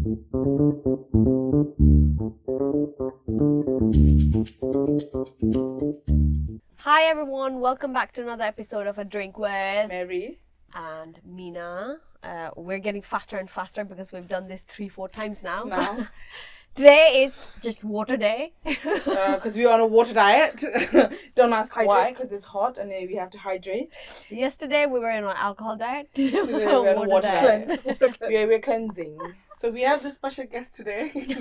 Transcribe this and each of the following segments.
Hi everyone, welcome back to another episode of A Drink with Meri and Mina. We're getting faster and faster because we've done this 3-4 times now. Today it's just water day. Because we're on a water diet. Don't ask why, because it's hot and we have to hydrate. Yesterday we were on an alcohol diet. Today we're on a water diet. We're cleansing. So we have this special guest today.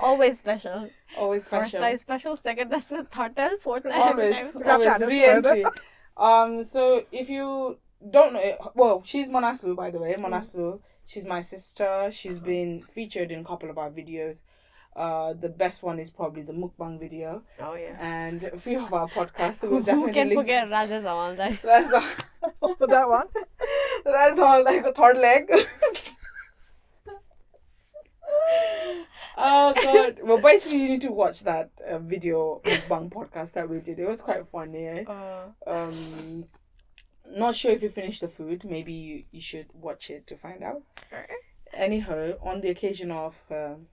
Always special. Always special. First time special, second time special, third time, fourth time. Always re-entry. So if you don't know, well, she's Manaslu, by the way. Manaslu. She's my sister. She's been featured in a couple of our videos. The best one is probably the mukbang video. Oh yeah. And a few of our podcasts. So we'll definitely Who can forget Raja Samal? That's all. For that one. That's all like a third leg. Oh god. Well, basically you need to watch that video mukbang podcast that we did. It was quite funny. Not sure if you finished the food. Maybe you should watch it to find out. Anyhow, on the occasion of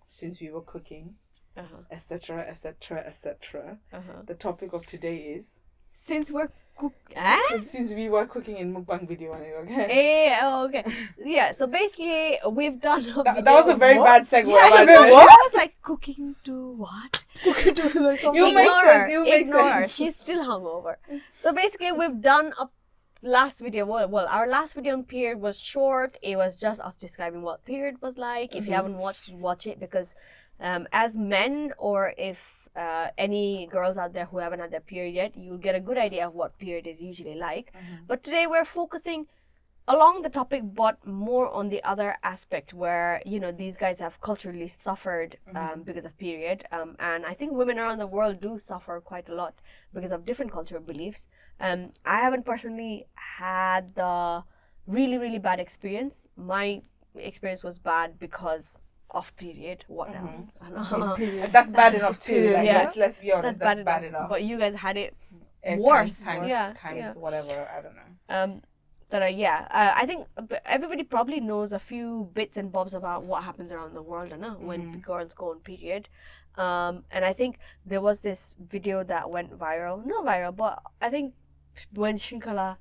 since we were cooking, etc., the topic of today is since we're since we were cooking in mukbang video, okay? Okay. Yeah, so basically we've done that was a very bad segue. Yeah, I was like, cooking to what? Cooking to like something. You make sense. She's still hungover. So basically we've done a last video, well, our last video on period was short. It was just us describing what period was like. If you haven't watched it, watch it, because as men, or if any girls out there who haven't had their period yet, you'll get a good idea of what period is usually like. But today we're focusing along the topic, but more on the other aspect where, you know, these guys have culturally suffered because of period. And I think women around the world do suffer quite a lot because of different cultural beliefs. I haven't personally had the really, really bad experience. My experience was bad because of period. What else? That's bad enough too. Like, yeah. Let's be honest. That's bad enough. But you guys had it worse. Times whatever. I don't know. I think everybody probably knows a few bits and bobs about what happens around the world, when girls go on period. And I think there was this video that went viral. Not viral, but I think when Shinkala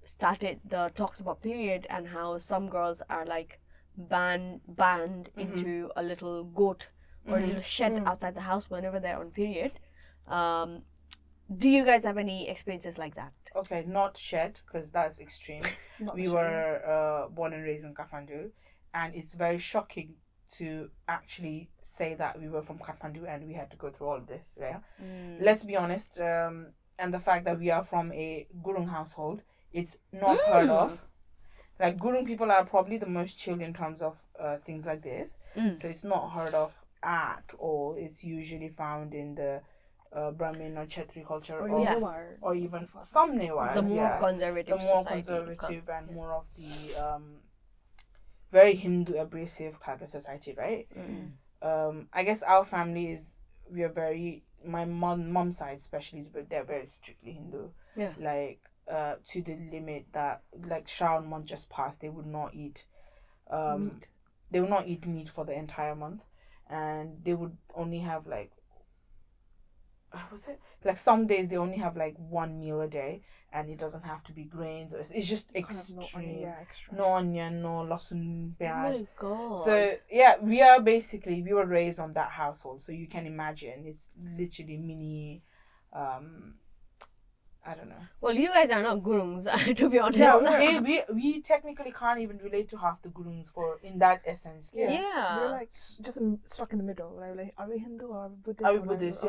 started the talks about period and how some girls are like banned into a little goat or a little shed outside the house whenever they're on period. Do you guys have any experiences like that? Okay, not shed, because that's extreme. We were born and raised in Kathmandu, and it's very shocking to actually say that we were from Kathmandu and we had to go through all of this, right? Let's be honest, and the fact that we are from a Gurung household, it's not heard of. Like, Gurung people are probably the most chilled in terms of things like this. So it's not heard of at all. It's usually found in the Brahmin or Kshatriya culture, or even some Newars. The more conservative and more of the very Hindu abrasive kind of society, right? I guess our family we are very, my mom's side especially, they're very strictly Hindu. Yeah. Like to the limit that, like, Shravan month just passed, they would not eat meat. They would not eat meat for the entire month, and they would only have like, like some days they only have like one meal a day, and it doesn't have to be grains. It's just extreme. No onion, no lasun, pyaz. Oh my god. So yeah, we were raised on that household, so you can imagine it's literally mini I don't know. Well, you guys are not gurungs, to be honest. Yeah, we technically can't even relate to half the gurungs in that essence. Yeah. We're like just stuck in the middle. Like, are we Hindu or Buddhist? Are we Buddhist?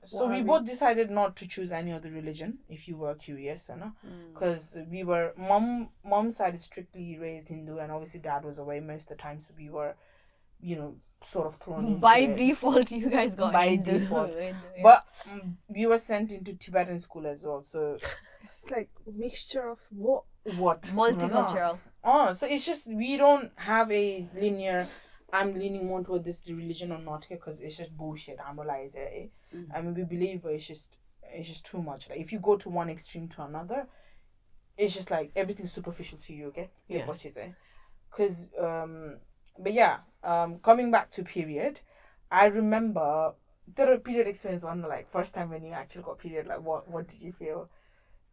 So we both decided not to choose any other religion, if you were curious, because we were, mom's side is strictly raised Hindu, and obviously dad was away most of the time, so we were, sort of thrown into by default. You guys got by into default, but we were sent into Tibetan school as well, so it's like a mixture of what multicultural. So it's just, we don't have a linear, I'm leaning more toward this religion or not here, because it's just bullshit. I mean, we believe, but it's just too much. Like, if you go to one extreme to another, it's just like everything's superficial to you, okay? Yeah. Because But yeah, coming back to period, I remember the period experience on like first time when you actually got period. Like, what did you feel?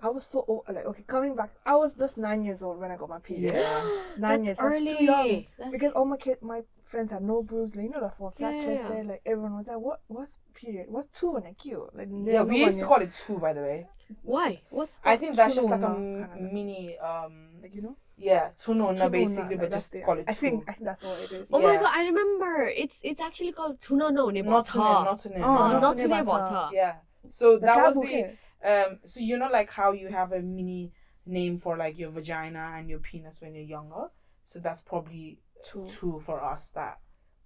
I was so old, like, okay, coming back, I was just 9 years old when I got my period. Yeah. 9 years. That's I was early. too young That's- because all my friends had no bruise, like, you know, like for flat Yeah, chest, yeah. like everyone was like, what's period? What's two when I cute? Like, Yeah, we used to call it 2, by the way. Why? What's I think that's just like a Tunona, kinda. mini like, you know, yeah, tunona Tunona, basically, like, but that's just the- call it 2. I think that's what it is. Oh my Yeah. god, I remember. It's actually called tuna no ne Not bata. to name. Oh, Not to ne bata. bata. Yeah. So The that was taboo, the okay. so you know like how you have a mini name for like your vagina and your penis when you're younger. So that's probably Two. 2 for us. That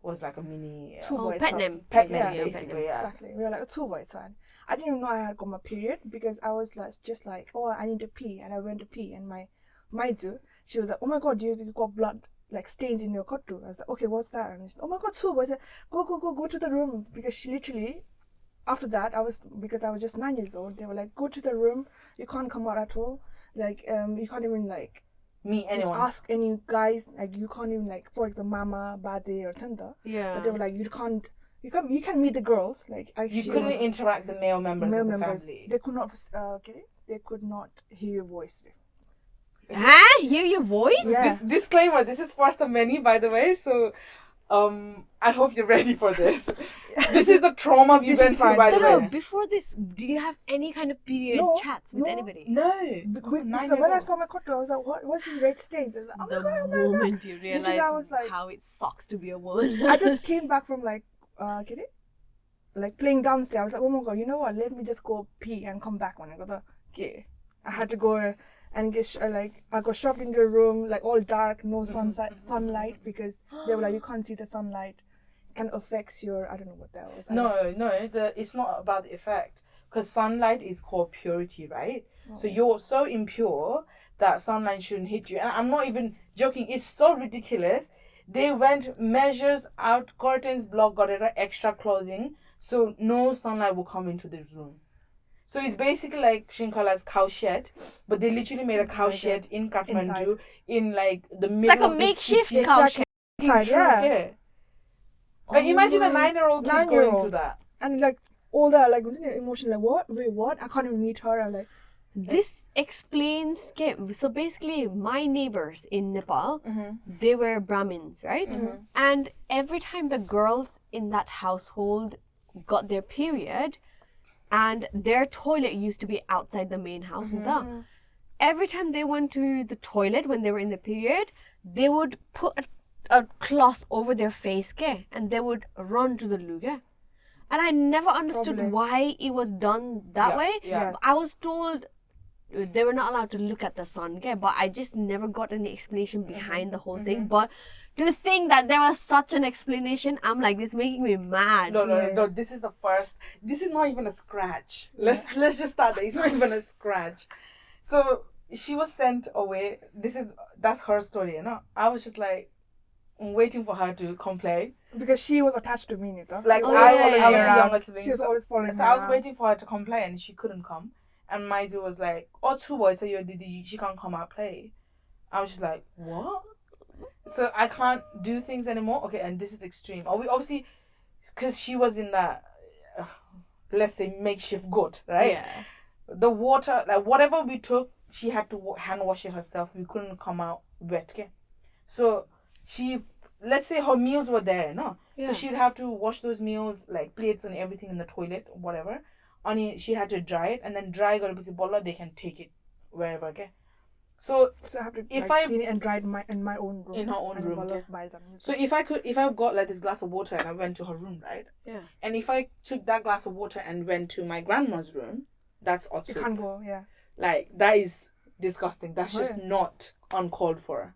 was like a mini Two Oh, boys. pet son. name. pet Yeah, name basically. Yeah. Exactly. We were like a two boy son. I didn't even know I had got my period because I was like just like, oh, I need to pee, and I went to pee, and my maidu, she was like, oh my god, you got blood like stains in your kottu. I was like, okay, what's that? And she said, oh my god, two boys. I said, go to the room, because she literally. After that, because I was just 9 years old. They were like, go to the room. You can't come out at all. Like, you can't even like Meet anyone. ask any guys. Like, you can't even like, for example, mama, bade, or tanda. Yeah. But they were like, you can meet the girls. Like, You couldn't interact with the male members male of the members. family. They could not get it. They could not hear your voice. Huh? Hear your voice? Yeah. Disclaimer: this is first of many, by the way. So, I hope you're ready for this. This is the trauma we This went is through, fine. by the No, way. before this, did you have any kind of period No, chats with no. anybody? No. Because 9 when years I old. saw my kottu, I was like, what's these red stains? I was like, oh my The god, oh my god. moment you Literally, realize I was like- how it sucks to be a woman. I just came back from like, get it? Like playing downstairs. I was like, oh my god, you know what? Let me just go pee and come back when I got the okay. I had to go and get I got shoved into a room, like all dark, no sunlight, because they were like, you can't see the sunlight. It can affects your, I don't know what that was. No, it's not about the effect. Because sunlight is called purity, right? So you're so impure that sunlight shouldn't hit you. And I'm not even joking. It's so ridiculous. They went measures out, curtains, block, got extra clothing, so no sunlight will come into the room. So it's basically like Shinkala's cow shed, but they literally made a cow shed in Kathmandu, in like the middle like a of the makeshift city. cow Exactly. shed. Inside, yeah. Yeah. Like imagine a 9-year-old kid going 9-year-old. through that. And like all that, like emotion, like what? Wait, what? I can't even meet her. I'm like, This explains. Okay, so basically, my neighbors in Nepal, they were Brahmins, right? And every time the girls in that household got their period, and their toilet used to be outside the main house, every time they went to the toilet when they were in the period, they would put a cloth over their face, okay, and they would run to the loo, okay? And I never understood Probably. why it was done that way. Yeah. I was told they were not allowed to look at the sun, okay? But I just never got any explanation behind the whole thing. But to think that there was such an explanation, I'm like, this is making me mad. No. This is the first. This is not even a scratch. Let's just start there. It's not even a scratch. So she was sent away. That's her story, you know. I was just like waiting for her to complain. because she was attached to me, Nita. Like Oh, I was yeah, the yeah, yeah. youngest sibling. She was always following So me I was around. waiting for her to complain, and she couldn't come. And Maizu was like, "Oh, 2 boys, so your didi, she can't come out play." I was just like, "What?" So I can't do things anymore. Okay, and this is extreme. Obviously, because she was in that, let's say, makeshift goat, right? Yeah. The water, like whatever we took, she had to hand wash it herself. We couldn't come out wet, okay? So let's say her meals were there, no? Yeah. So she'd have to wash those meals, like plates and everything in the toilet, whatever. Only she had to dry it, and then dry got a piece of bolla, they can take it wherever, okay? So So I have to If like, I- clean it and dry it in my own room. In her own and room, Bala yeah. buys them. So if I got like this glass of water and I went to her room, right? Yeah. And if I took that glass of water and went to my grandma's room, that's you also can't go, yeah. like that is disgusting. That's just Right. not uncalled for.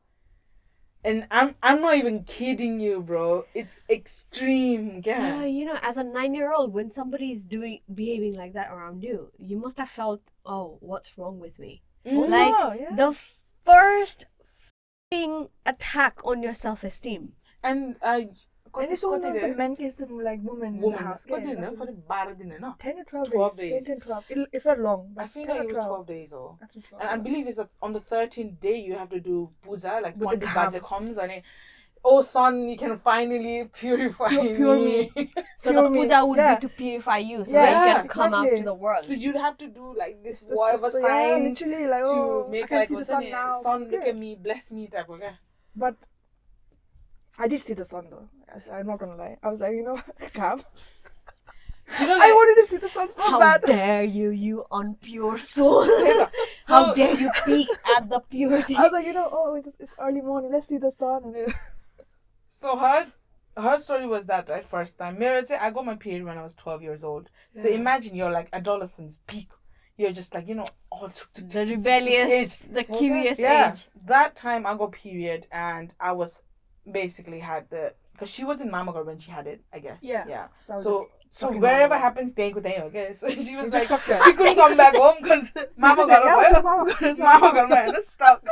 And I'm not even kidding you, bro. It's extreme, yeah. You know, as a 9-year-old, when somebody's behaving like that around you, you must have felt, oh, what's wrong with me? Mm. Like, no, yeah. the first f***ing attack on your self-esteem. And And it's all the men case the like women in the house. What yeah, did that's for the bar dinner, no? 10 to 12, 12 days. days. 10 to 12. It felt long. But I feel 10 like or it was 12 days or. I think 12. And I believe it's on the 13th day you have to do puja, like With one the day cab. Baja comes and oh son, you can finally purify Pure me. So Pure the me. puja would Yeah. be to purify you, so Yeah, that you can come out exactly. to the world. So you'd have to do like this It's whatever just, sign literally like, to oh, make I can like see the sun now. Son, look Yeah. at me, bless me type of guy. But I did see the sun though. I'm not gonna lie. I was like, Cam. You know, I like, wanted to see the sun so How bad. dare you, you unpure soul! so, How dare you peek at the purity! I was like, it's early morning. Let's see the sun. And So her story was that, right? First time. Mirror, I got my period when I was 12 years old. So Yeah. imagine you're like adolescence peak. You're just like, all The rebellious, the curious age. That time I got period and I was basically had because she was in Mamagar when she had it, I guess. Yeah. So sucking wherever Mamagar. happens, take with them, okay? So she was You like, just stuck there. she couldn't come back home because Mama got Yeah, her. so Mamagar. Mama got stuck.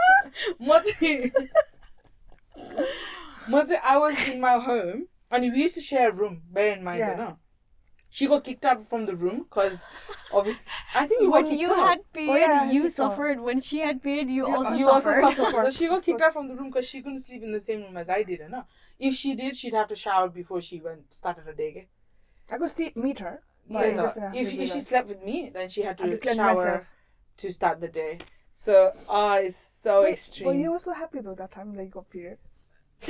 Mati, I was in my home and we used to share a room. Bear in mind, Yeah. She got kicked out from the room because obviously I think you When got kicked you out. had period, yeah, I you think so. suffered. When she had period, you also You suffered. also suffered. So she got kicked out from the room because she couldn't sleep in the same room as I did. No? If she did, she'd have to shower before she started her day. I could meet her. But Yeah, just, if she slept with me, then she had to cleanse shower myself. to start the day. So, it's so extreme. But you were so happy though that time, like you got period.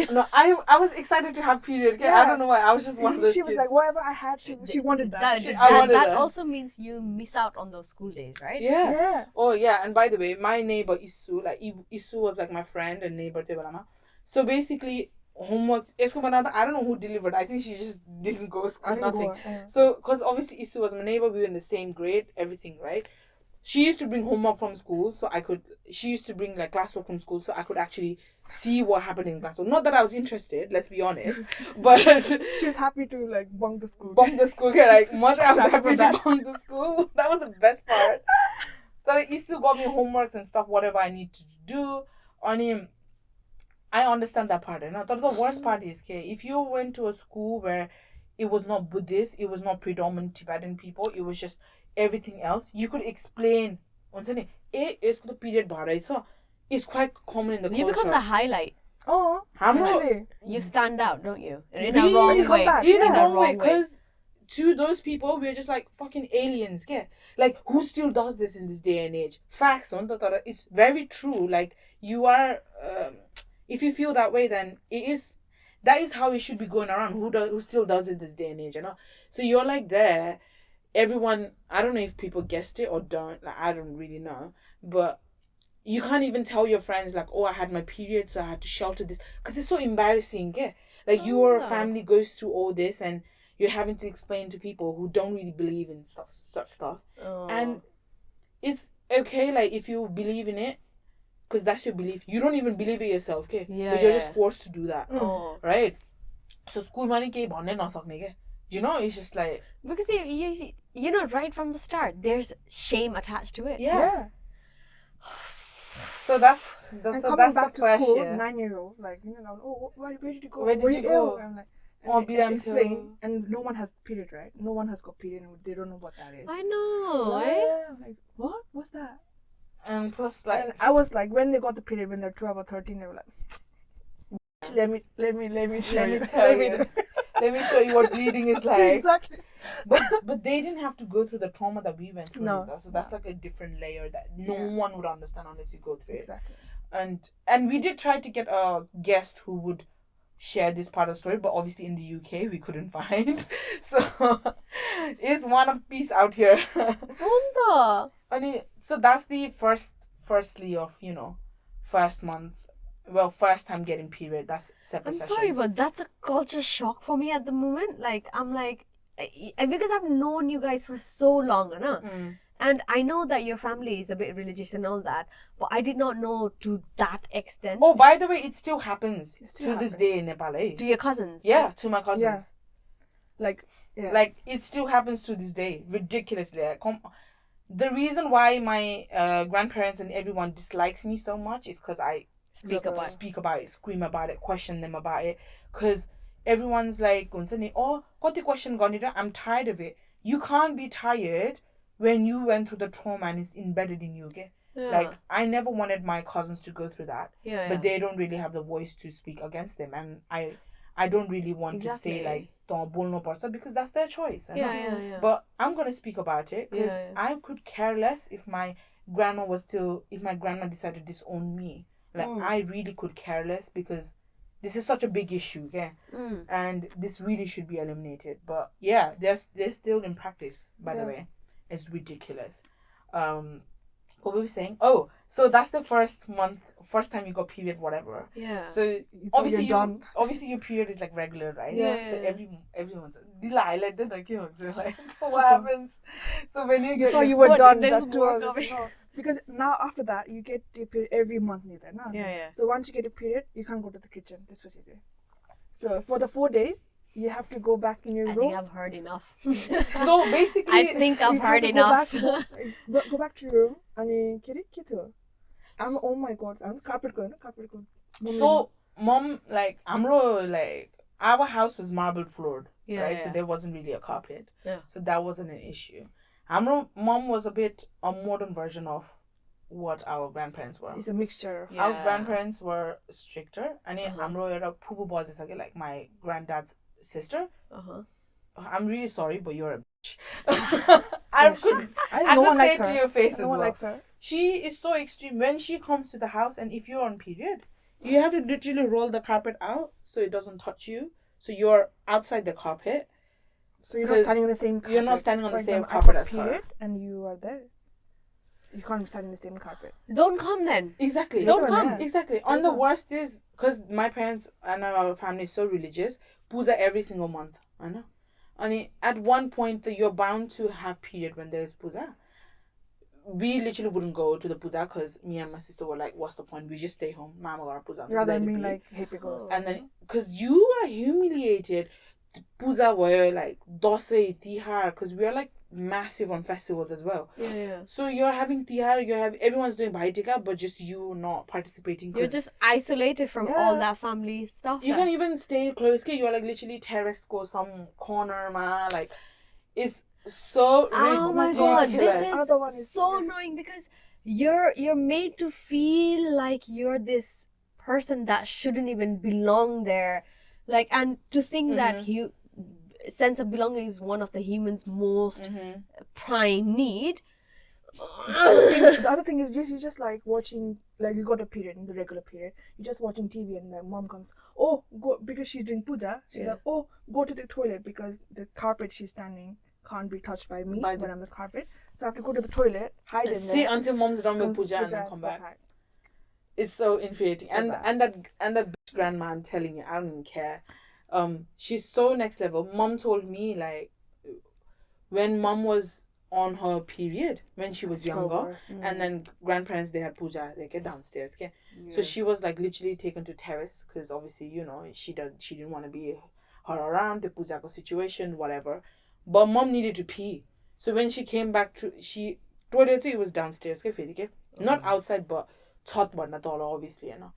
No, I was excited to have period. Okay? I don't know why. I was just one of those She was kids. like, whatever I had, she wanted that. I wanted that that. also means you miss out on those school days, right? Yeah. Oh yeah, and by the way, my neighbor Isu, like Isu was like my friend and neighbor Tebalama. So basically, homework. I don't know who delivered. I think she just didn't go school. Nothing. So because obviously Isu was my neighbor, we were in the same grade, everything, right? She used to bring homework from school, so she used to bring like classwork from school, so I could actually see what happened in class. So not that I was interested, let's be honest, but she was happy to like bunk the school. Yeah, like mother, I was happy to bunk the school. That was the best part. So like, Isu got me homeworks and stuff, whatever I need to do. On him, I understand that part. And I thought the worst part is, okay, if you went to a school where it was not Buddhist, it was not predominant Tibetan people, it was just everything else, you could explain. It's the period bhara. It's quite common in the culture. You become the highlight. Oh, actually, you stand out, don't you? In really? a wrong You come way. back. In a Yeah. wrong way, because to those people, we're just like fucking aliens. Yeah, like who still does this in this day and age? Facts, it's very true. Like you are, if you feel that way, then that is how it should be going around. Who still does it this day and age? So you're like there. Everyone, I don't know if people guessed it or don't. Like I don't really know, but you can't even tell your friends like, oh, I had my period, so I had to shelter this, because it's so embarrassing. Yeah, like your family goes through all this, and you're having to explain to people who don't really believe in such stuff. And it's okay, like if you believe in it, because that's your belief. You don't even believe it yourself, okay? Yeah, but you're just forced to do that, right? So school money ke bhanne nasakne ke. It's just like because you know right from the start there's shame attached to it. Yeah. So that's And so coming that's back the to school, pressure. 9-year-old, like where did you go? Where did Were you ill? go? I'm like, Oh, and be they them explain, too. and no one has period, right? No one has got period, and they don't know what that is. I know. I'm like, what? What's that? And plus, like, And I was like, when they got the period, when they're 12 or 13, they were like, let me show you. let me show you what bleeding is like. Exactly. But they didn't have to go through the trauma that we went through. No. Either. So that's like a different layer that no one would understand unless you go through Exactly. it. And we did try to get a guest who would share this part of the story, but obviously in the UK we couldn't find. So it's one of piece out here. So that's the firstly of first month. Well, first time getting period. That's separate I'm sessions. sorry, but that's a culture shock for me at the moment. Like I'm like, because I've known you guys for so long, and I know that your family is a bit religious and all that, but I did not know to that extent. Oh, by the way, it still happens still this day in Nepal. To your cousins? Yeah, to my cousins. Yeah. Like it still happens to this day. Ridiculously. The reason why my grandparents and everyone dislikes me so much is because I speak about it, scream about it, question them about it. Because everyone's like, oh, what the question gone? I'm tired of it. You can't be tired when you went through the trauma and it's embedded in you, okay? Like, I never wanted my cousins to go through that. Yeah. But they don't really have the voice to speak against them. And I don't really want to say, like, don't bol no parcha, because that's their choice. Yeah. But I'm going to speak about it, because I could care less if my grandma decided to disown me. Like, I really could care less, because this is such a big issue, okay? And this really should be eliminated. But yeah, they're still in practice, by the way. It's ridiculous. What were we saying? Oh, so that's the first time you got period, whatever. Yeah. So obviously your period is like regular, right? Yeah. So everyone's like, what happens? So when you get you were done, there's that more was, coming. no. Because now after that you get your period every month, neither, na? Yeah. So once you get a period, you can't go to the kitchen. This was easy. So for the 4 days, you have to go back in your room. I think I've heard enough. So basically, I think I've heard enough. Go back to your room and oh my god, I'm carpet going. So mom, like Amro, like our house was marble floored, right? Yeah. So there wasn't really a carpet. Yeah. So that wasn't an issue. Amro mom was a bit a modern version of what our grandparents were. It's a mixture. Yeah. Our grandparents were stricter. And Amro era pupu boss is like my granddad's sister. I'm really sorry, but you're a bitch. I could say it to your face as well. Likes her. She is so extreme. When she comes to the house, and if you're on period, you have to literally roll the carpet out so it doesn't touch you. So you're outside the carpet. So you're not standing on the same carpet. You're not standing on the same example, carpet as her. And you are there. You can't be standing on the same carpet. Don't come then. Exactly. Don't come. Exactly. On the worst is, because my parents and our family is so religious, puja every single month. I know. And at one point, you're bound to have period when there is puja. We literally wouldn't go to the puja because me and my sister were like, what's the point? We just stay home. Mama got puja. Rather than being like, hey, pickles. And then, because you are humiliated, puja were like, dosai, tihar, because we are like massive on festivals as well. Yeah. So you're having tihar, everyone's doing bhaitika, but just you not participating. You're just isolated from all that family stuff. You can't even stay close. You're like literally terrace go some corner, man. Like, it's so oh my god, this is so annoying, because you're made to feel like you're this person that shouldn't even belong there, like, and to think that sense of belonging is one of the human's most prime need. The other thing is you just like watching, like you got a period in the regular period, you're just watching TV and my mom comes, go, because she's doing puja, she's like, go to the toilet because the carpet she's standing can't be touched by me when I'm the carpet, so I have to go to the toilet, hide in there. See until mom's done with puja and then come back. It's so infuriating. And that bitch grandma, I'm telling you, I don't even care. She's so next level. Mom told me, like, when mom was on her period, when she was younger, and then grandparents, they had puja like downstairs, okay? So she was like literally taken to terrace, because obviously, you know, she didn't want to be her around the puja situation, whatever. But mom needed to pee. So when she came back to, toilet was downstairs, okay? Not outside, but thought one at all, obviously, you know.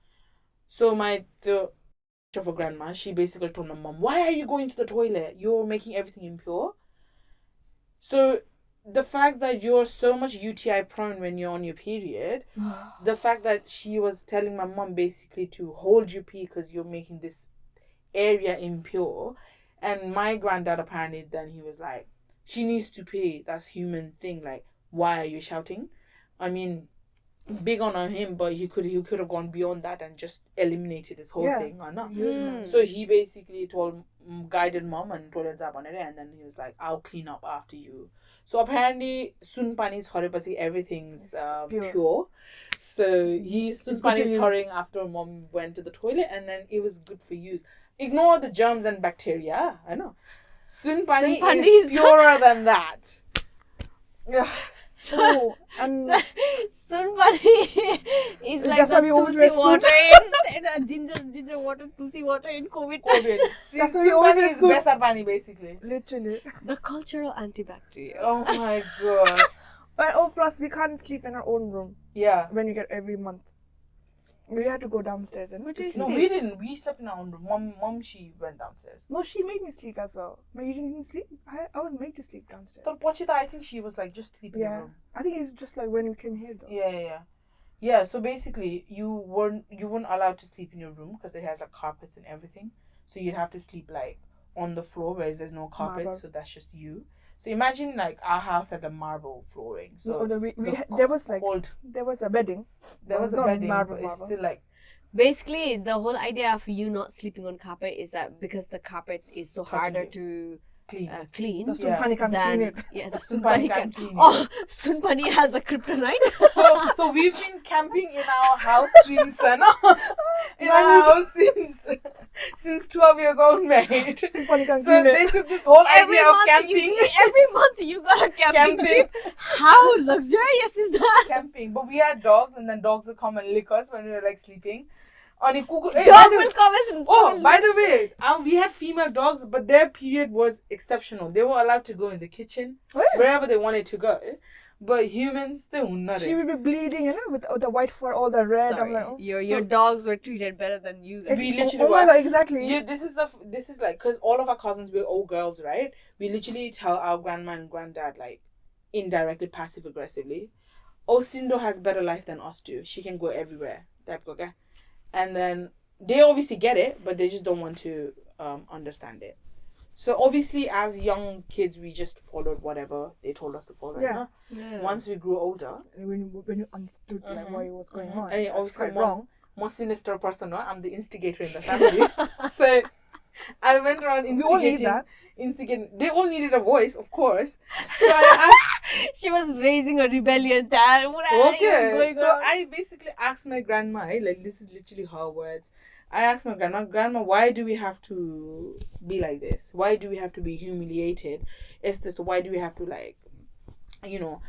So the of a grandma, she basically told my mom, why are you going to the toilet? You're making everything impure. So the fact that you're so much UTI prone when you're on your period, the fact that she was telling my mom basically to hold your pee because you're making this area impure. And my granddad, apparently, then he was like, she needs to pee. That's human thing. Like, why are you shouting? I mean, big on him, but he could have gone beyond that and just eliminated this whole thing or not. So he basically guided mom and told her on it, and then he was like, I'll clean up after you. So apparently sun pani's horipasi, everything's pure. So sun pani's horing after mom went to the toilet, and then it was good for use. Ignore the germs and bacteria. I know. Sun pani is purer than that. So, and Sun Pani is like that's why we always wear water and ginger water, tulsi water in COVID times. That's why we always wear soup. Besa pani, basically. Literally. The cultural antibacterial. Oh my god. But plus we can't sleep in our own room. Yeah. When we get every month. We had to go downstairs and What did you No, sleep? we didn't. We slept in our own room. Mom, she went downstairs. No, she made me sleep as well. But you didn't even sleep? I was made to sleep downstairs. But Pochita, I think she was like just sleeping in the Yeah. room. I think it's just like when we came here though. Yeah. So basically, you weren't allowed to sleep in your room because it has like carpets and everything. So you'd have to sleep like on the floor, whereas there's no carpet, Marble. so that's just you. So imagine like our house had a marble flooring. So There was like cold. there was a bedding. There was a not bedding, marble, but it's marble. still like Basically, the whole idea of you not sleeping on carpet is that because the carpet is so Touching harder you. to clean. clean. The Sunpani can clean it. Yeah, the Sunpani Sunpani can can. clean it. Oh, Sunpani has a kryptonite. So we've been camping in our house since since 12 years old, mate. Sunpani can So clean they it. took this whole idea of every month you got a camping Camping. trip. How luxurious is that? camping. But we had dogs, and then dogs would come and lick us when we were like sleeping. On a cuckoo. Dog will come and By the way, we had female dogs, but their period was exceptional. They were allowed to go in the kitchen, wherever they wanted to go. But humans, they were not. She will be bleeding, with the white fur, all the red. Sorry, I'm like, oh. your dogs were treated better than you guys. We literally oh my god, exactly. Yeah, this is like, because all of our cousins were all girls, right? We literally tell our grandma and granddad, like, indirectly, passive aggressively, oh, Sindo has better life than us do. She can go everywhere. Okay? And then they obviously get it, but they just don't want to understand it. So obviously, as young kids, we just followed whatever they told us to follow. Yeah. Yeah. Once we grew older, When you understood like what was going on, and that's also quite wrong. more sinister person, no? I'm the instigator in the family. So I went around We all need instigating. They all needed a voice, of course. So I asked. She was raising a rebellion. Okay, so I basically asked my grandma, like, this is literally her words. I asked my grandma, why do we have to be like this? Why do we have to be humiliated? Why do we have to, like, you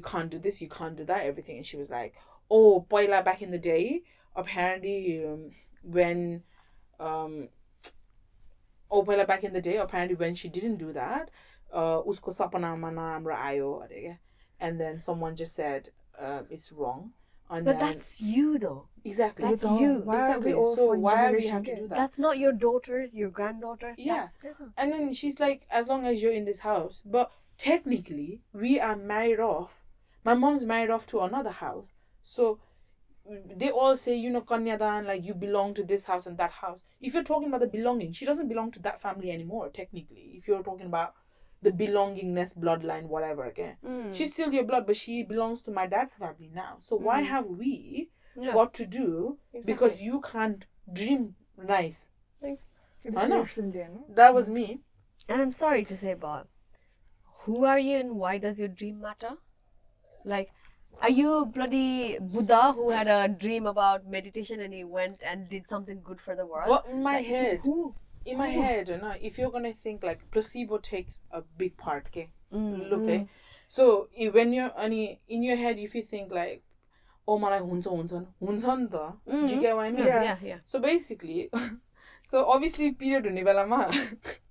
can't do this, you can't do that, everything. And she was like, oh, Poila, back in the day, apparently when she didn't do that, usko sapana mana amra ayo, and then someone just said it's wrong. And But then, that's you though. exactly. That's So you. Why Exactly. are we all So from why do we generation have to gap? do that? That's not your daughters, your granddaughters. Yeah. That's And then she's like, as long as you're in this house. But technically, we are married off. My mom's married off to another house. So they all say, Kanyadan, like, you belong to this house and that house. If you're talking about the belonging, she doesn't belong to that family anymore, technically. If you're talking about the belongingness, bloodline, whatever, again. She's still your blood, but she belongs to my dad's family now. So why have we got to do because you can't dream nice? I know. That was me. And I'm sorry to say, Bob, who are you and why does your dream matter? Like, are you bloody Buddha who had a dream about meditation and he went and did something good for the world? Well, in my Like, head, who? if you're gonna think, like, placebo takes a big part, okay? Look, so when you're in your head, if you think like, oh my hunsan da, do you get what I mean? Yeah. So basically, so obviously period ma.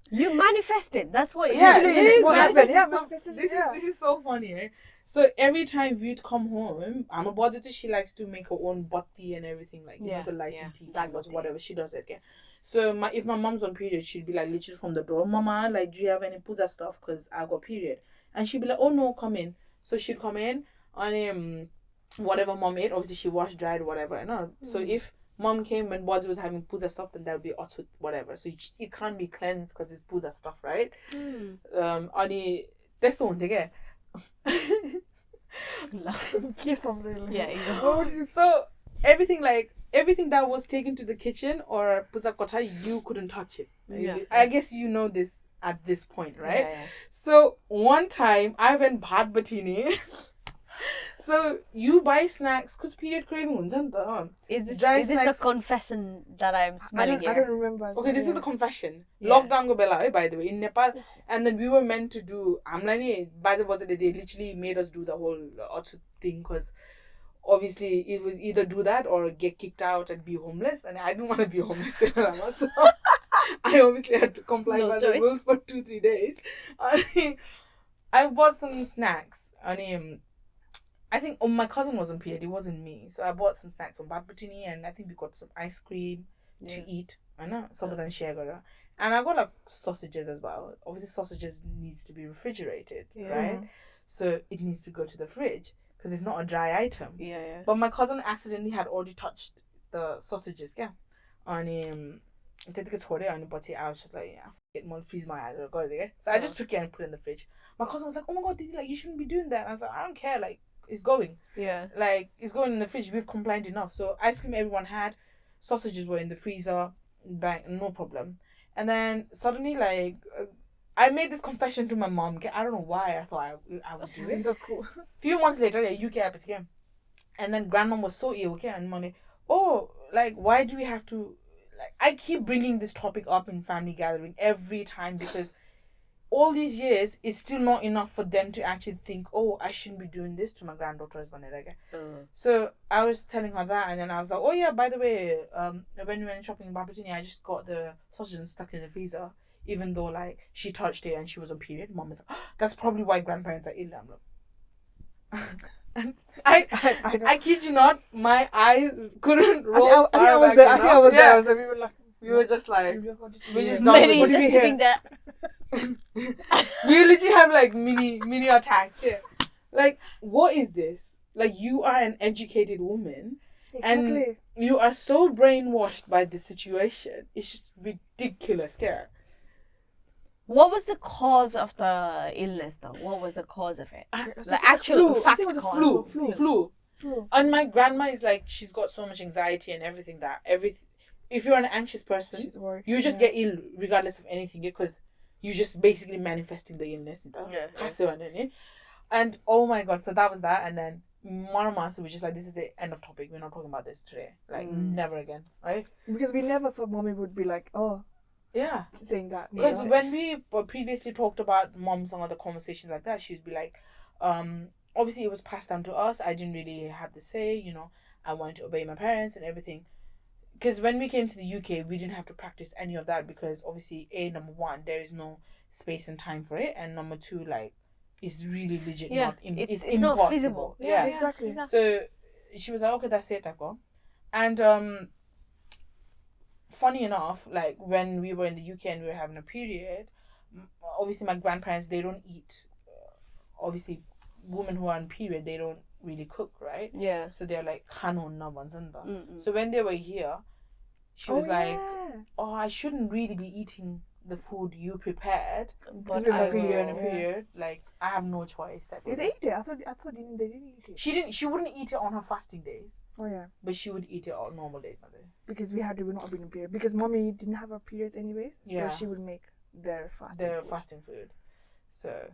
You manifested. That's what Yeah, you it is what happened. manifested. Yeah, So manifested, this yeah. is so funny, eh? So every time we'd come home, I'm a body too, she likes to make her own batti and everything, like, the lighting tea, candles, whatever, she does it, okay? So if my mom's on period, she'd be like literally from the door, Mama, like, do you have any puja stuff? Because I got period. And she'd be like, oh no, come in. So she'd come in and whatever mom ate, obviously she washed, dried, whatever. So if mom came when Bodzi was having puja stuff, then that would be otsut, whatever. So it can't be cleansed because it's puja stuff, right? That's the one thing, eh? Yeah, exactly. So everything that was taken to the kitchen or puja kota, you couldn't touch it. Yeah. I guess you know this at this point, right? Yeah. So one time I went bhat batini. So you buy snacks because period craving huncha. Is this Dry the snacks. confession that I'm smelling I here? don't remember. Okay, this is the confession. Yeah. Lockdown go bela, by the way, in Nepal. And then we were meant to do, by the way, they literally made us do the whole Otsu thing because obviously it was either do that or get kicked out and be homeless. And I didn't want to be homeless. So I obviously had to comply by the rules for 2-3 days. I bought some snacks. I think my cousin was on period. It wasn't me. So I bought some snacks from Batbutini and I think we got some ice cream to eat. I know. And share. And I got like sausages as well. Obviously, sausages needs to be refrigerated, right? So it needs to go to the fridge because it's not a dry item. Yeah. But my cousin accidentally had already touched the sausages, and I think it's horrible, and but I was just like, yeah, it won't freeze my eye. Go there. So I just took it and put it in the fridge. My cousin was like, "Oh my god, Didi, like you shouldn't be doing that." And I was like, "I don't care. Like it's going. Yeah. Like it's going in the fridge. We've complained enough." So ice cream everyone had, sausages were in the freezer, bang, no problem. And then suddenly, like, I made this confession to my mom. I don't know why I thought I would do it. So cool. Few months later, UK episode came. And then grandmom was so ill, okay? And money, oh, like, why do we have to... Like, I keep bringing this topic up in family gathering every time because all these years is still not enough for them to actually think, oh, I shouldn't be doing this to my granddaughter. So I was telling her that, and then I was like, oh yeah, by the way, when we went shopping in Barbatini, I just got the sausages stuck in the freezer, even though like she touched it and she was on period. Mom was like, oh, that's probably why grandparents are ill. I'm like, I kid you not, my eyes couldn't roll. I was there. We were just like, we just Mary just sitting there. We literally have like mini attacks here. Like, what is this? Like, you are an educated woman, and you are so brainwashed by the situation. It's just ridiculous. Yeah. What was the cause of the illness, though? What was the cause of it? The actual flu. fact I think it was cause. Flu. Flu. And my grandma is like, she's got so much anxiety and everything that if you're an anxious person, you just get ill regardless of anything because you're just basically manifesting the illness. And oh my god, so that was that. And then Mama, so we're just like, this is the end of topic. We're not talking about this today. Like, never again, right? Because we never thought Mommy would be like, oh, yeah, saying that. Because when we previously talked about Mom, some other conversations like that, she'd be like, obviously it was passed down to us. I didn't really have to say, you know, I wanted to obey my parents and everything. Because when we came to the UK, we didn't have to practice any of that because obviously, number one, there is no space and time for it, and number two, like, it's really legit it's impossible. Not feasible. Yeah, exactly. So she was like, okay, that's it, Tako. And funny enough, like when we were in the UK and we were having a period, obviously my grandparents, they don't eat. Obviously, women who are on period, they don't really cook, right? Yeah. So they're like kanon na banzanda. So when they were here, she was like, oh, I shouldn't really be eating the food you prepared, but I was in a period. Like, I have no choice. Did they eat it? I thought they didn't eat it. She wouldn't eat it on her fasting days. Oh yeah. But she would eat it on normal days. Because we were not being in period. Because Mommy didn't have her periods anyways. Yeah. So she would make their fasting food. So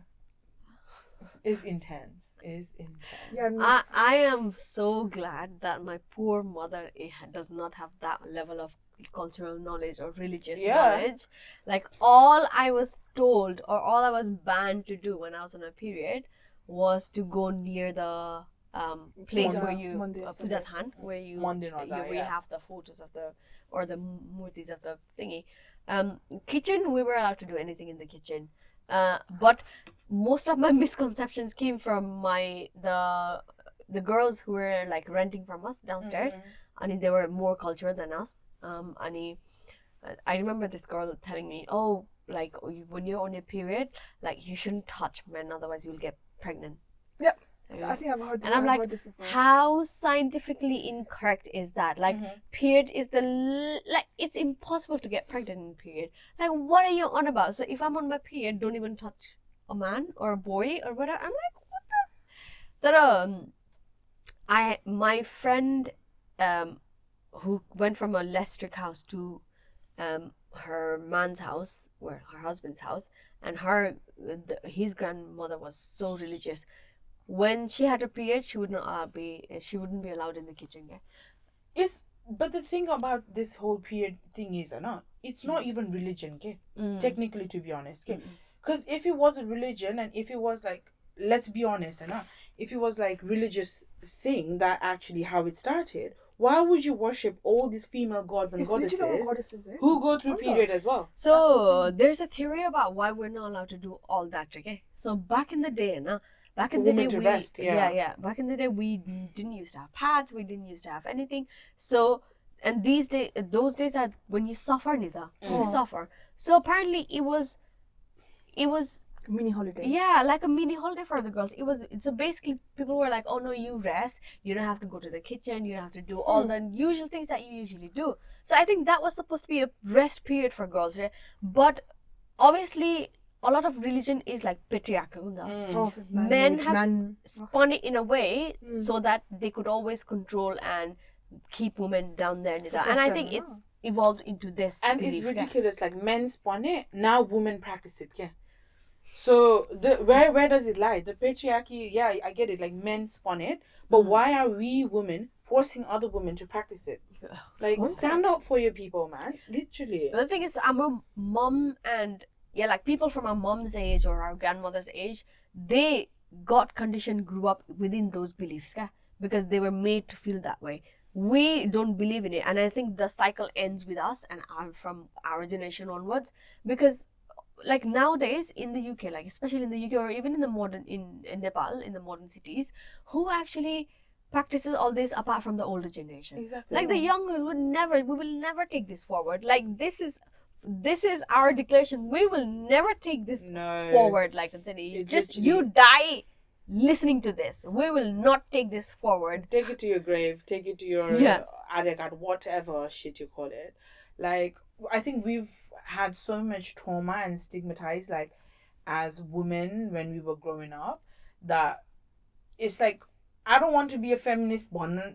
it's intense. Yeah. No. I am so glad that my poor mother does not have that level of cultural knowledge or religious knowledge. Like, all I was told or all I was banned to do when I was on a period was to go near the place where you Pujathan, where you have the photos of the murtis of the thingy. Kitchen, we were allowed to do anything in the kitchen. But most of my misconceptions came from the girls who were like renting from us downstairs. I mean, they were more cultured than us. I remember this girl telling me, oh, like when you're on your period, like you shouldn't touch men, otherwise you'll get pregnant. Yep. I think I've heard this. And I'm like, how scientifically incorrect is that? Like, period is it's impossible to get pregnant in period. Like, what are you on about? So if I'm on my period, don't even touch a man or a boy or whatever. I'm like, what the? My friend, who went from a less strict house to her man's house, or her husband's house, and his grandmother was so religious. When she had her period, she wouldn't be allowed in the kitchen. Yeah? But the thing about this whole period thing is, it's not even religion, technically, to be honest. Because if it was a religion, and if it was like, let's be honest, if it was like religious thing that actually how it started, why would you worship all these female gods and goddesses who go through period as well? So there's a theory about why we're not allowed to do all that, okay? So back in the day, back For in the women day to we rest, yeah. back in the day we didn't used to have pads, we didn't used to have anything. So and those days are when you suffer, Nida, you suffer. So apparently it was Mini holiday. yeah, like a mini holiday for the girls. It was so basically people were like, oh no, you rest, you don't have to go to the kitchen, you don't have to do all the usual things that you usually do. So I think that was supposed to be a rest period for girls, right? But obviously a lot of religion is like patriarchal now. Men have spun it in a way so that they could always control and keep women down there, Nida. And I think it's evolved into this and belief, it's ridiculous. Like men spun it, now women practice it. Yeah. So where does it lie? The patriarchy, yeah, I get it. Like men spun it, but why are we women forcing other women to practice it? Like stand up for your people, man. Literally. The thing is, our mom and like people from our mom's age or our grandmother's age, they got conditioned, grew up within those beliefs, because they were made to feel that way. We don't believe in it, and I think the cycle ends with us and from our generation onwards, because like nowadays in the UK, like especially in the UK or even in the modern in Nepal, in the modern cities, who actually practices all this apart from the older generation? Exactly. Like the younger we will never take this forward. Like this is our declaration. We will never take this forward. Like you die listening to this. We will not take this forward. Take it to your grave. Take it to your adegat, whatever shit you call it. Like I think we've had so much trauma and stigmatized, like as women when we were growing up, that it's like I don't want to be a feminist. Nani,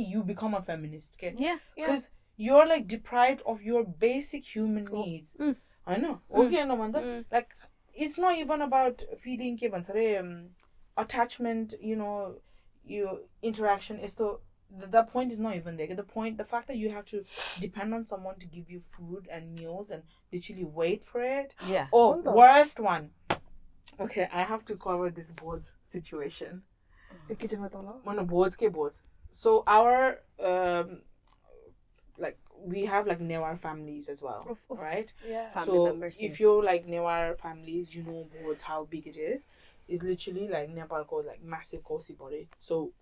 you become a feminist. Okay? Yeah. Because you're like deprived of your basic human needs. I know. Okay, no wonder. Like it's not even about feeling attachment. Your interaction is to. The point is not even there. The fact that you have to depend on someone to give you food and meals and literally wait for it. Yeah. Oh, worst one. Okay, I have to cover this boards situation. Boards. So our like we have like Newar families as well, right? Yeah. Family members, if you're like Newar families, you know boards how big it is. It's literally like Nepal called like massive kosi body. So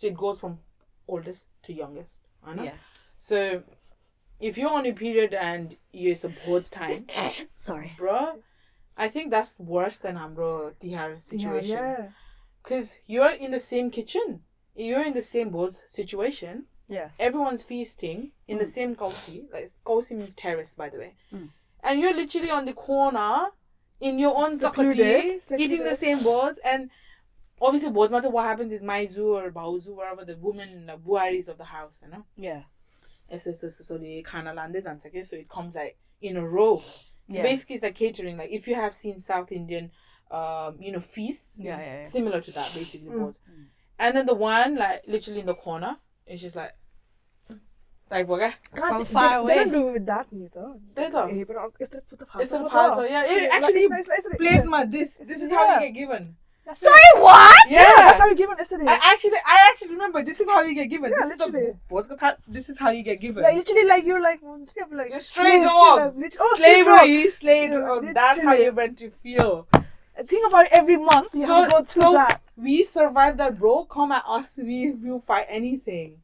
it goes from oldest to youngest. I know. Yeah. So if you're on a period and it's a board's time, sorry, bro, I think that's worse than Amro Tihar situation. Yeah. Because you're in the same kitchen. You're in the same board situation. Yeah. Everyone's feasting in the same kausi. Like kausi means terrace, by the way. And you're literally on the corner in your own sakati, eating the same boards. And obviously, boards matter. What happens is Maizu or Bauzu, wherever the women, the buaris of the house, you know. Yeah. So the kana landes and so it comes like in a row. So basically, it's like catering. Like if you have seen South Indian, feasts, similar to that, basically boards. And then the one like literally in the corner, it's just like from far away. They don't do it with that neither. They don't. It's the yeah. Actually, plate this is how you get given. Sorry, what? Yeah, that's how you given yesterday. I actually remember. This is how you get given. Yeah, literally. This is how you get given. Like literally, like you're like you're straight up. Slavery. That's how you're meant to feel. Think about it, every month you have to go through that. We survived that, bro. Come at us. We will fight anything.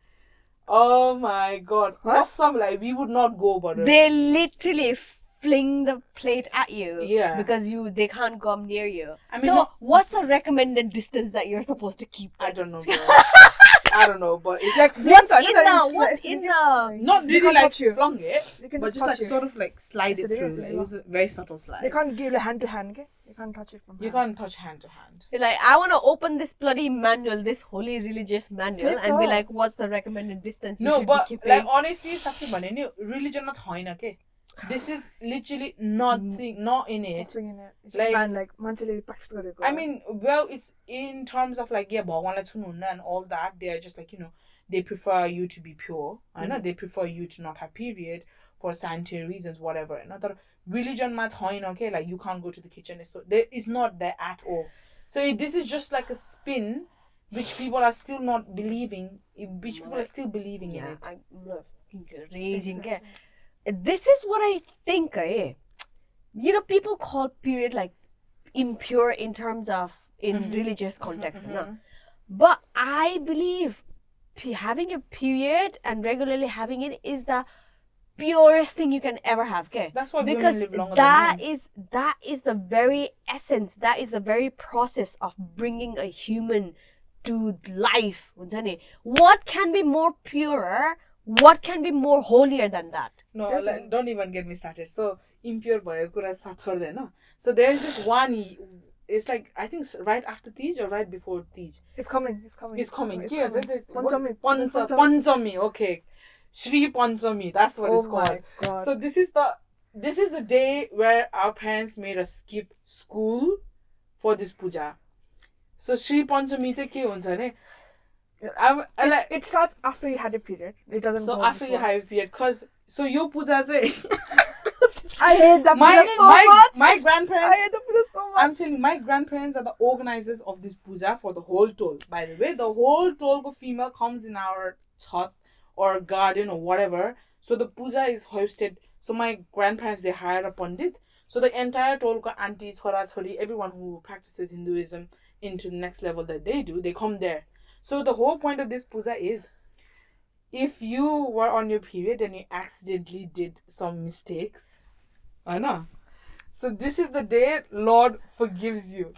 Oh my god. Awesome. Like we would not go, but they literally fling the plate at you. Yeah. Because they can't come near you. I mean, what's the recommended distance that you're supposed to keep? I don't know, bro. I don't know, but it's like what's in the not really like you. Flung it, they can but just like you. Sort of like slide it through. Like, it was a very subtle slide. They can't give hand to hand, okay? You can't touch it from You can't touch hand to hand. You're like, I want to open this bloody manual, this holy religious manual, and be like, what's the recommended distance you should be keeping? Like honestly, religion not hoina, okay? This is literally not in it. Something in it. It's just like I mean, well, it's in terms of like Bhagwan and all that. They're just like they prefer you to be pure. I know they prefer you to not have period for sanitary reasons, whatever. Another religion mat's hoin, okay? Like you can't go to the kitchen. It's not there at all. So this is just like a spin, which people are still not believing. Which people are still believing in it. I'm raging. This is what I think, people call period like impure in terms of in religious context. No? But I believe having a period and regularly having it is the purest thing you can ever have. Okay? That's why because women live longer that than men. that is the very essence. That is the very process of bringing a human to life. What can be more purer? What can be more holier than that? No, like, don't even get me started. So impure भयो कुरा छोड्दैन. So there's this one. It's like I think right after Tej or right before Tej. It's coming. It's coming. Panchami. Panchami. Okay. Shri Panchami. That's what it's called. Oh my God. So this is the day where our parents made us skip school for this puja. So Shri Panchami चाहिँ के हुन्छ भने it starts after you had a period. It doesn't so go after before. you have a period, cause so your puja चाहिँ I hate that puja so much. my grandparents. I hate the puja so much. I'm telling you, my grandparents are the organizers of this puja for the whole toll. By the way, the whole toll female comes in our chhat or garden or whatever. So the puja is hosted. So my grandparents, they hire a pandit. So the entire toll aunties, chora, chori, everyone who practices Hinduism into the next level that they do, they come there. So the whole point of this puja is, if you were on your period and you accidentally did some mistakes, I know. So this is the day Lord forgives you.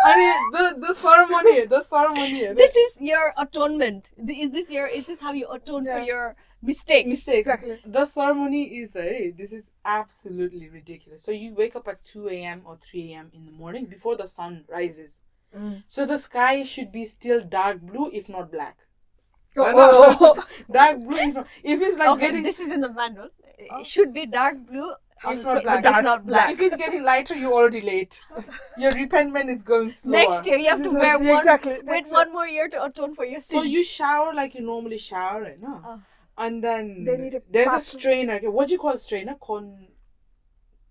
I mean, the ceremony. This is your atonement. Is this how you atone for your mistakes? Exactly. The ceremony is, this is absolutely ridiculous. So you wake up at 2 a.m. or 3 a.m. in the morning before the sun rises. So the sky should be still dark blue, if not black. Dark blue. If it's like Okay, this is in the manual. It should be dark blue. If not black. If not black. If it's getting lighter, you're already late. Your repentment is going slower. Next year you have to wear one. Exactly. Wait one more year to atone for your sins. So you shower like you normally shower, right? No. And then They need a there's a bathroom. strainer. Okay, what do you call a strainer?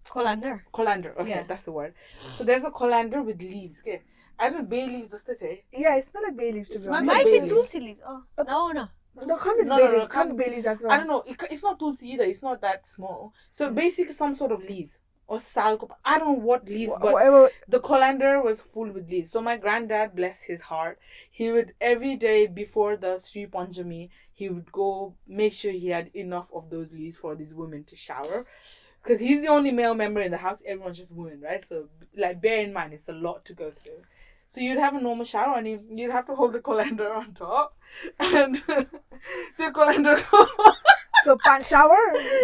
Colander. Colander. Okay, Yeah. that's the word. So there's a colander with leaves. Okay. I don't know, bay leaves just the Yeah, it smells like bay leaves to be smells honest. like Might bay be leaves. tulsi leaves. Oh, no. No, can't be No, bay no, no, leaves. Can't be bay leaves as well. I don't know. It's not tulsi either. It's not that small. So basically some sort of leaves. Or sal. I don't know what leaves, but Whatever. the colander was full with leaves. So my granddad, bless his heart, he would every day before the Sri Panchami, he would go make sure he had enough of those leaves for these women to shower. Because he's the only male member in the house. Everyone's just women, right? So like bear in mind, it's a lot to go through. So you'd have a normal shower and you'd have to hold the colander on top. And the colander So shower,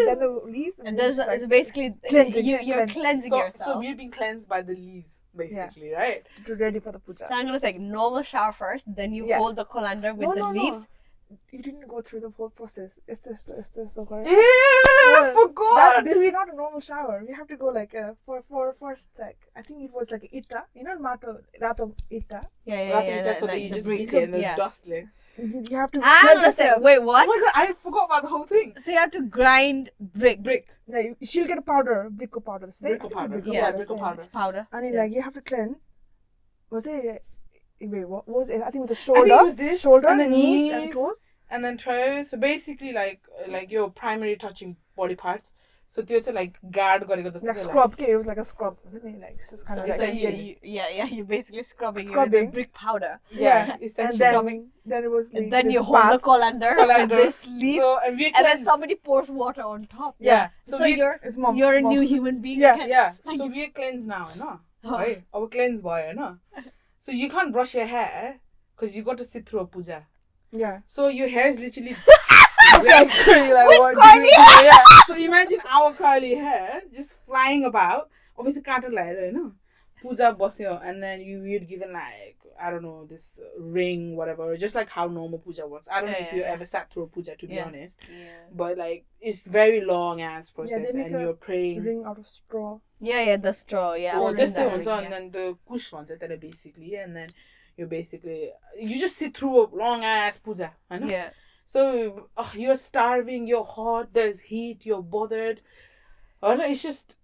then the leaves, And there's just, like, basically cleansing, you're cleansing. cleansing so yourself. we've been cleansed by the leaves, basically, right? to ready for the puja. So I'm gonna say normal shower first, then you Yeah. hold the colander with the leaves. You didn't go through the whole process. It's the correct. Yeah, I forgot. We're not a normal shower. We have to go like for first like I think it was like itta. You know mato rato itta. Yeah. So that you just brick. beat it and then Yeah. dust it. You have to I cleanse understand. yourself. Wait, Oh what? my god, I forgot about the whole thing. So you have to grind brick. Like, she'll get a powder, bricko powder. Bricko powder. Yeah, bricko powder. It's powder. And then Yeah. like you have to cleanse. Was it? Wait, what was it? I think it was the I shoulder. think it was this, shoulder, and the knees, and knees. toes. And then toes. So basically like your primary touching body parts. So त्यो चाहिँ like guard गरेको जस्तो Like थियो, scrub. Okay, it was like a scrub. Wasn't it? Like it's just kind of So like So essentially- you're basically scrubbing Scrubbing. with the brick powder. Yeah, and essentially. then it was like And then the you hold the bath. colander Colander. with this leaf, So and we and then cleansed. somebody pours water on top. Yeah. So we, you're It's mom. you're a mom. new human being. Yeah. again. yeah. So we cleanse now, no? Oh. Right? Our cleanse boy, no? So you can't brush your hair because you got to sit through a puja. Yeah. So your hair is literally It's like, you're like what? curly yeah. So imagine our curly hair just flying about. Obviously, can't you know? Puja bosyo, and then you'd given like I don't know this ring, whatever, just like how normal puja works. I don't know if you ever sat through a puja, to be honest, but like it's very long ass process, make and a you're praying. Ring out of straw. Yeah, the straw. Yeah. So I've this seen that one's ring, on, yeah. and then the kush ones, basically, and then you just sit through a long ass puja, I know. Yeah. So you're starving, you're hot, there's heat, you're bothered. It's just.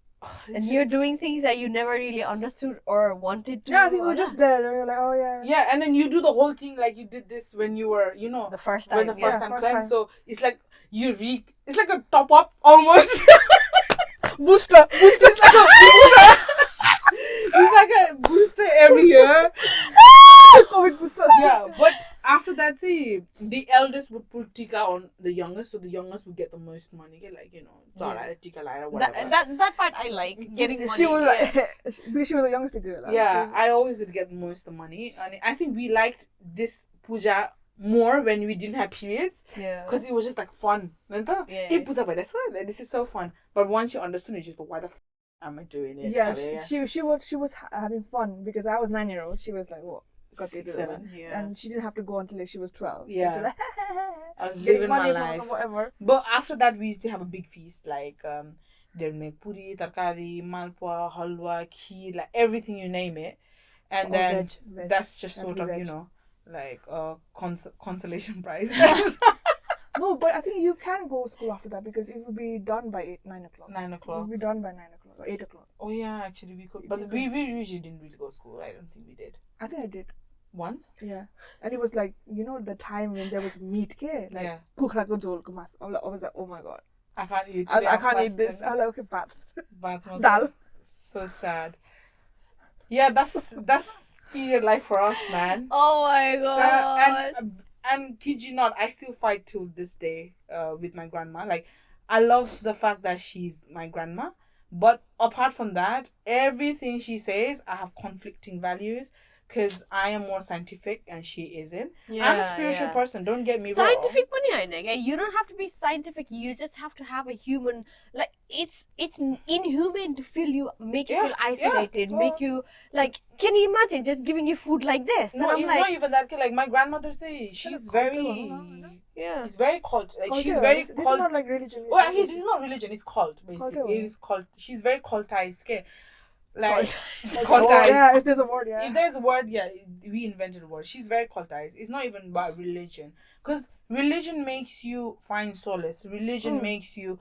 And you're doing things that you never really understood or wanted to. Yeah, I think we or were just not. there. And we were like, oh yeah. Yeah, and then you do the whole thing like you did this when you were, the first time. when the first Yeah, time first cleansed. time. So it's like it's like a top up almost. Booster. It's like a booster. It's like a booster every year. COVID booster. Yeah, but after that, see, the eldest would put tika on the youngest, so the youngest would get the most money. Like, Zara, tika, Lyra, whatever. That part I like, getting money. She was because she was the youngest to do it. Yeah, I always would get most of the money. And I think we liked this puja more when we didn't have periods. Yeah. Because it was just like fun. Yeah. This is so fun. But once you understood it, just like, why the am I doing it? Yeah, she was having fun because I was 9-year-old. She was like, what? Got to do 7. Yeah. And she didn't have to go until she was 12. Yeah. So she was like, I was getting living money my from life. whatever. But after that, we used to have a big feast. Like, they'd make puri, tarkari, malpua, halwa, kheer, like everything you name it. And then veg. that's just sort of, Veg. like consolation prize. No, but I think you can go to school after that because it will be done by 9 o'clock. 9 It o'clock. will be done by 9 o'clock or 8 o'clock. Oh yeah, actually we could, but we usually didn't really go to school. I don't think we did. I think I did. Once? Yeah. And it was like, the time when there was meat, like Yeah. kukra ko jol ko mas. I was like, oh my god. I can't eat. I can't eat this. I was like, okay, bath. Dal. So sad. Yeah, that's period life for us, man. Oh my god. So, and kid you not, I still fight till this day with my grandma. Like, I love the fact that she's my grandma, but apart from that, everything she says, I have conflicting values because I am more scientific and she isn't. I'm a spiritual person. Don't get me wrong. Scientific money, you don't have to be scientific. You just have to have a human. Like, it's inhuman to make you feel isolated, make you like. Can you imagine just giving you food like this? No, it's not even that. Like my grandmother say, she's very. It's very cult. Like she's very. This is not like religion. Well, actually, this is not religion. It's cult basically. Cult. It is cult. She's very cultized. Okay, like Oh, cultized. yeah, if there's a word, If there's a word, we invented a word. She's very cultized. It's not even about religion, because religion makes you find solace. Religion makes you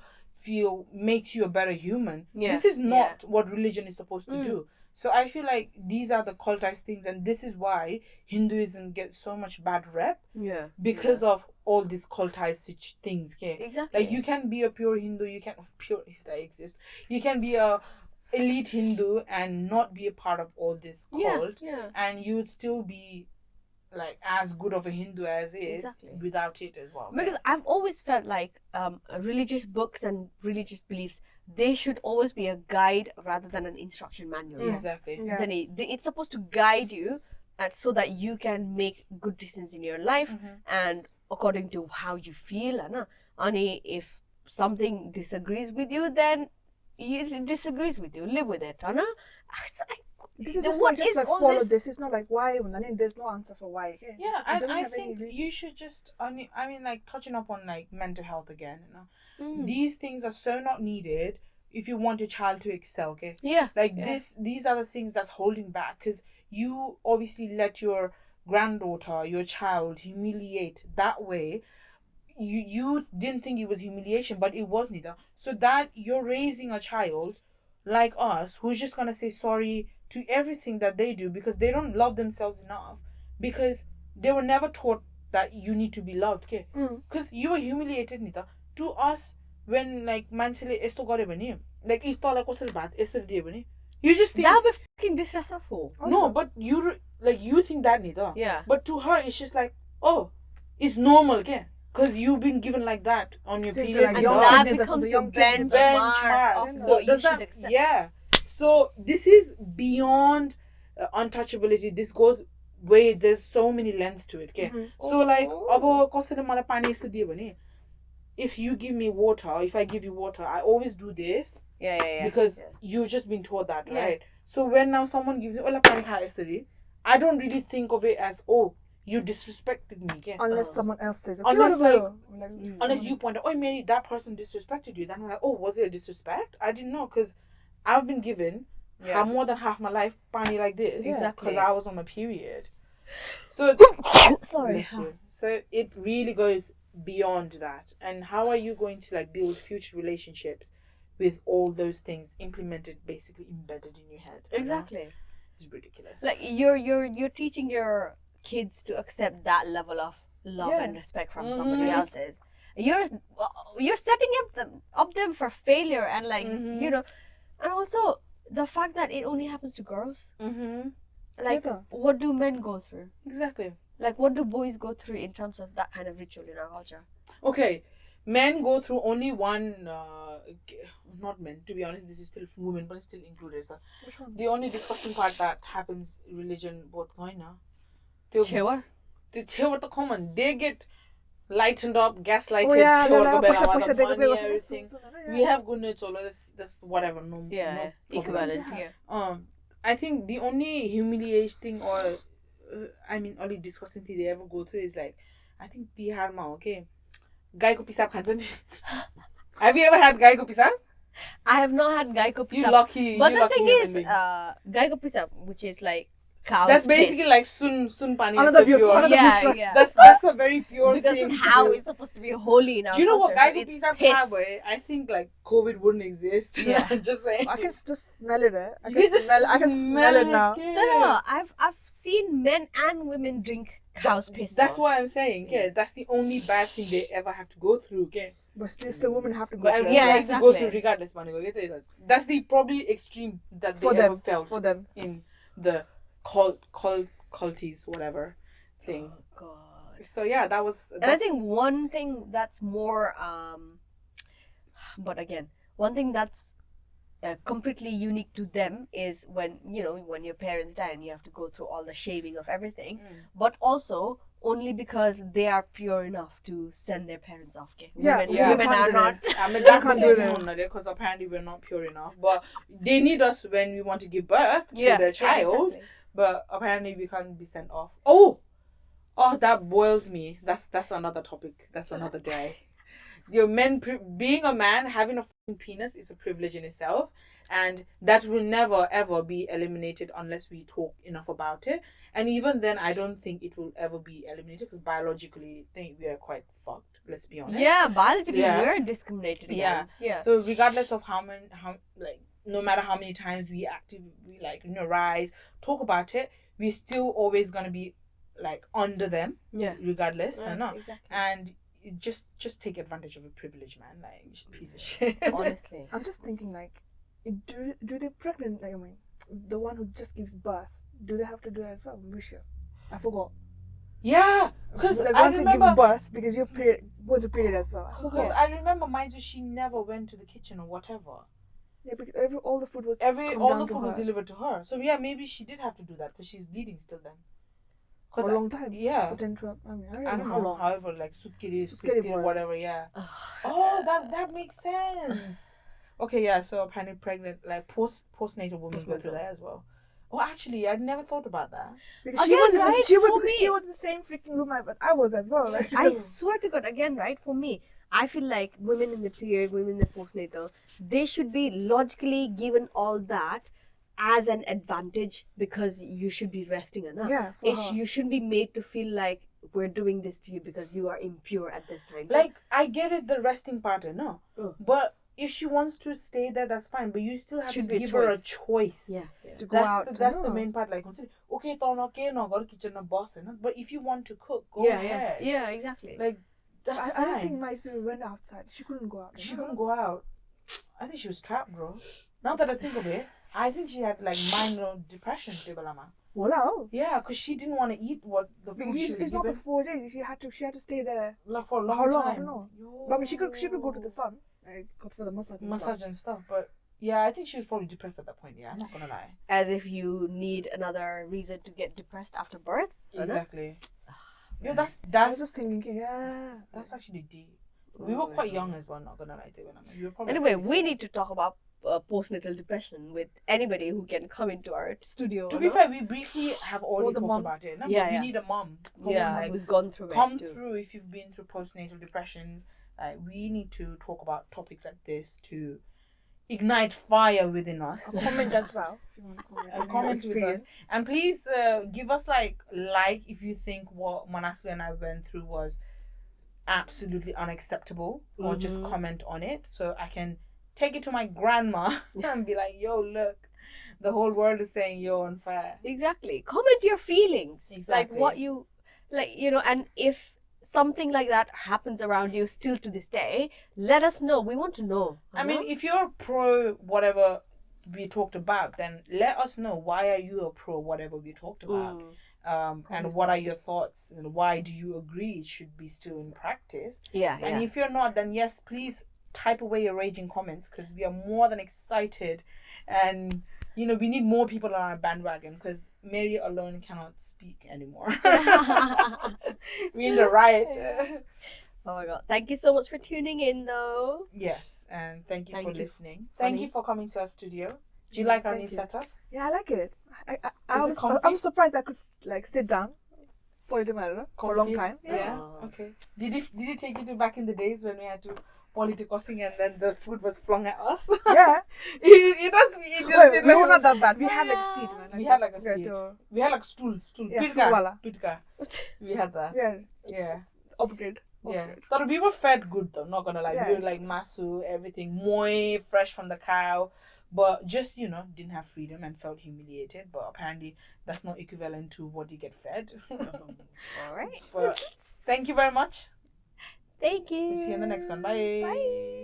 a better human. Yeah. This is not what religion is supposed to do. So I feel like these are the cultized things, and this is why Hinduism gets so much bad rep. Yeah. Because of all these cultized things. Okay? Exactly. Like you can be a pure Hindu. You can pure if that exists. You can be a elite Hindu and not be a part of all this cult, and you would still be like as good of a Hindu as is without it as well. Because I've always felt like religious books and religious beliefs, they should always be a guide rather than an instruction manual. Exactly. Yeah. It's supposed to guide you so that you can make good decisions in your life and according to how you feel. And if something disagrees with you, then it disagrees with you. Live with it. This is just like follow this. It's not like why. There's no answer for why. Okay? Yeah, I think you should just. I mean, like touching up on like mental health again. These things are so not needed if you want your child to excel. Okay. Yeah. These are the things that's holding back, because you obviously let your granddaughter, your child, humiliate that way. You didn't think it was humiliation, but it was neither. So that you're raising a child like us who's just gonna say sorry to everything that they do because they don't love themselves enough, because they were never taught that you need to be loved. Okay, because you were humiliated, Nita. To us, when like maन्छेले यस्तो गर्यो भने, like if तँलाई कसैले भात यसरी दियो भने, you just think that would be fucking disrespectful. No, but you think that, Nita. Yeah. But to her, it's just like, oh, it's normal, okay? Because you've been given like that on your period. Like and that becomes your benchmark of what you should accept. Yeah. So this is beyond untouchability. This goes way, there's so many lengths to it. Okay. So like, if you give me water, if I give you water, I always do this. Yeah. Because you've just been taught that, right? So when now someone gives you, I don't really think of it as, oh, you disrespected me. Okay? Unless someone else says it. Unless you point out, oh, Mary, that person disrespected you. Then I'm like, oh, was it a disrespect? I didn't know, because I've been given more than half my life pani like this. Exactly. Because I was on my period. So, sorry. So it really goes beyond that. And how are you going to like build future relationships with all those things implemented, basically embedded in your head? Exactly. It's ridiculous. Like you're teaching your kids to accept that level of love and respect from somebody else's, you're setting up them for failure, and like you know, and also the fact that it only happens to girls. Like, what do men go through? Exactly. Like, what do boys go through in terms of that kind of ritual in our culture? Okay, men go through only one. Not men, to be honest. This is still women, but it's still included. So Which one? the only disgusting part that happens religion both going now. Chewa? The chewa the common. They get lightened up, gaslighted. Oh yeah, Everything. We have good nights, so that's whatever. No, Yeah, no problem. equivalent. Yeah. I think the only humiliating or only disgusting thing they ever go through is like, I think Tihar ma, okay? Guy ko pisab khansan. Have you ever had guy ko pisab? I have not had gai ko pisab. You lucky. But you the lucky thing human is, being. gai ko pisab, which is like cow's That's basically piss. like sun pani. Another Pure. Yeah. That's a very pure Because thing. of how to do. it's supposed to be holy in our Do you know what culture, guy so ko it's pisab piss. have? I think like COVID wouldn't exist. Yeah. I'm just saying. I can just smell it. I You can smell it now. No, I've seen men and women drink cow's piss. That's though. what I'm saying. Yeah, that's the only bad thing they ever have to go through. Okay. But still, women have to go But through yeah, have exactly. to go through regardless, man. That's the probably extreme that they for ever them. felt For them. in the culties, whatever thing. Oh, God. So yeah, that's And I think one thing that's more, but again, one thing that's completely unique to them is when your parents die and you have to go through all the shaving of everything, but also only because they are pure enough to send their parents off. Okay? Yeah, women are not. I mean, Can't that's do the because apparently we're not pure enough. But they need us when we want to give birth to their child. Exactly. But apparently we can't be sent off. Oh, that boils me. That's another topic. That's another day. Being a man, having a fucking penis is a privilege in itself, and that will never ever be eliminated unless we talk enough about it. And even then, I don't think it will ever be eliminated because biologically, I think we are quite fucked. Let's be honest. Yeah, biologically Yeah. we're discriminated against. Yeah. So regardless of no matter how many times we rise, talk about it, we're still always gonna be like under them. Yeah. Regardless, Yeah, or not. exactly. And just take advantage of a privilege, man. Like, just piece of shit. Honestly. I'm just thinking, like, do they pregnant? Like, I mean, the one who just gives birth, do they have to do it as well? Risha, I forgot. Yeah, because like I once you remember. give birth, because you're go to period as well. Because I remember Maizu, she never went to the kitchen or whatever. Yeah, because all the food was All the food was delivered to her. So yeah, maybe she did have to do that because she's bleeding still then. for a long time. Yeah. So 10, 12. I mean, I don't know. long. However, like sutkiri, boy. whatever. Yeah. Oh, that makes sense. Okay, yeah. So apparently, pregnant, like postnatal women go through that as well. Oh, actually, I'd never thought about that. Because Again, right? she For was in the same freaking room I was as well. Like, I swear to God, again, right? For me, I feel like women in the period, women in the postnatal, they should be logically given all that as an advantage because you should be resting enough. Yeah, You shouldn't be made to feel like we're doing this to you because you are impure at this time. Like, I get it, the resting part, no. Oh. But if she wants to stay there, that's fine. But you still have Should to be a give her a choice. choice. Yeah. to go out. That's the main part. Like, okay, no, go to kitchen, no boss, but if you want to cook, go ahead. Yeah, exactly. Like, that's fine. I don't think Mysore went outside. She couldn't go out. She couldn't go out. I think she was trapped, bro. Now that I think of it, I think she had like minor depression, Debalama. Wow. Yeah, because she didn't want to eat what the food she was It's not the given. 4 days. She had to stay there. Like for a long How long? time. I don't know. But I mean, she could go to the sun. I got for the massage. And stuff. But yeah, I think she was probably depressed at that point. Yeah, I'm not gonna lie. As if you need another reason to get depressed after birth. Exactly. Yeah, I was just thinking, that's actually deep. We were quite young as well. Not gonna lie, we were probably Anyway, like 6 we need to talk about postnatal depression with anybody who can come into our studio. To be fair, we briefly have already the talked moms. about it. No? Yeah, But we yeah. need a mom. who's gone through Come it too. through if you've been through postnatal depression. We need to talk about topics like this to ignite fire within us. comment as well. If you want to comment. on your Comment with us. experience. And please give us like if you think what Manaslu and I went through was absolutely unacceptable, or just comment on it so I can take it to my grandma and be like, yo, look, the whole world is saying you're unfair. Exactly. Comment your feelings. Exactly. Like what you, and if something like that happens around you still to this day, let us know. We want to know. I mean, if you're pro whatever we talked about, then let us know. Why are you a pro whatever we talked about? And what are your thoughts? And why do you agree it should be still in practice? And if you're not, then yes, please type away your raging comments, because we are more than excited. And we need more people on our bandwagon, because Mary alone cannot speak anymore. We're in the riot. Oh my god. Thank you so much for tuning in, though. Yes, and thank you for listening. Honey. Thank you for coming to our studio. Do you like our new setup? Yeah, I like it. I was surprised I could sit down for a long time. Yeah. Okay. Did it take you to back in the days when we had to politicosing and then the food was flung at us? Yeah. it does. Wait, we were not that bad. We had a seat, man. We had a seat. We had stool. Yeah, stool. We had that. Yeah. Upgrade. Yeah. But we were fed good though, not gonna lie. Yeah, we were like masu, everything moi, fresh from the cow. But just, didn't have freedom and felt humiliated. But apparently that's not equivalent to what you get fed. All right. But thank you very much. Thank you. See you in the next one. Bye. Bye.